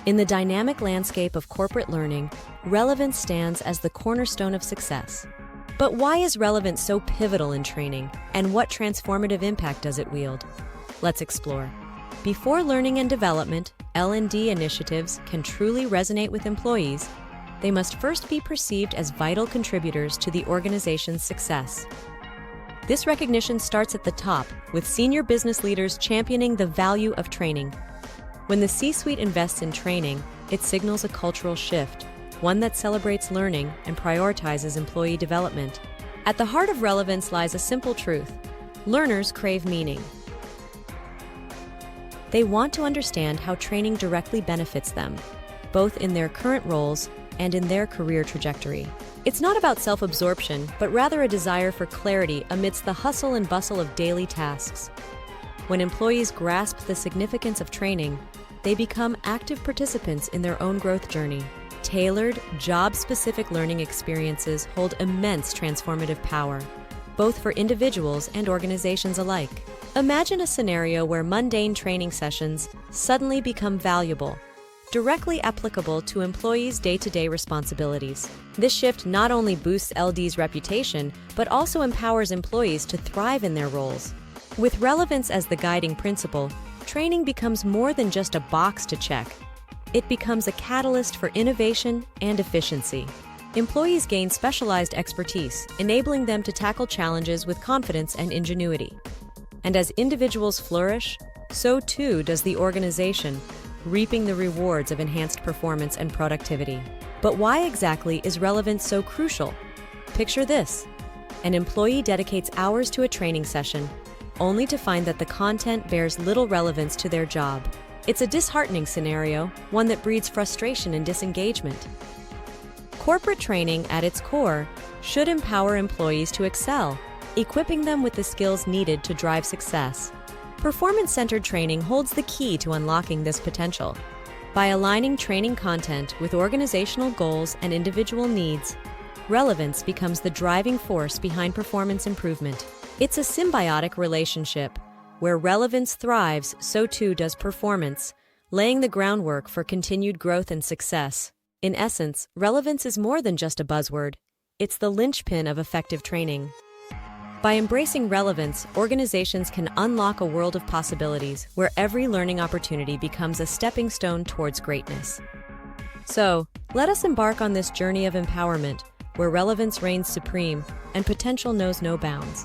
In the dynamic landscape of corporate learning, relevance stands as the cornerstone of success. But why is relevance so pivotal in training, and what transformative impact does it wield? Let's explore. Before learning and development, L&D initiatives can truly resonate with employees, they must first be perceived as vital contributors to the organization's success. This recognition starts at the top, with senior business leaders championing the value of training. When the C-suite invests in training, it signals a cultural shift, one that celebrates learning and prioritizes employee development. At the heart of relevance lies a simple truth: learners crave meaning. They want to understand how training directly benefits them, both in their current roles and in their career trajectory. It's not about self-absorption, but rather a desire for clarity amidst the hustle and bustle of daily tasks. When employees grasp the significance of training, they become active participants in their own growth journey. Tailored, job-specific learning experiences hold immense transformative power, both for individuals and organizations alike. Imagine a scenario where mundane training sessions suddenly become valuable, directly applicable to employees' day-to-day responsibilities. This shift not only boosts LD's reputation, but also empowers employees to thrive in their roles. With relevance as the guiding principle, training becomes more than just a box to check. It becomes a catalyst for innovation and efficiency. Employees gain specialized expertise, enabling them to tackle challenges with confidence and ingenuity. And as individuals flourish, so too does the organization, reaping the rewards of enhanced performance and productivity. But why exactly is relevance so crucial? Picture this: an employee dedicates hours to a training session, only to find that the content bears little relevance to their job. It's a disheartening scenario, one that breeds frustration and disengagement. Corporate training, at its core, should empower employees to excel, equipping them with the skills needed to drive success. Performance-centered training holds the key to unlocking this potential. By aligning training content with organizational goals and individual needs, relevance becomes the driving force behind performance improvement. It's a symbiotic relationship. Where relevance thrives, so too does performance, laying the groundwork for continued growth and success. In essence, relevance is more than just a buzzword. It's the linchpin of effective training. By embracing relevance, organizations can unlock a world of possibilities where every learning opportunity becomes a stepping stone towards greatness. So, let us embark on this journey of empowerment, where relevance reigns supreme and potential knows no bounds.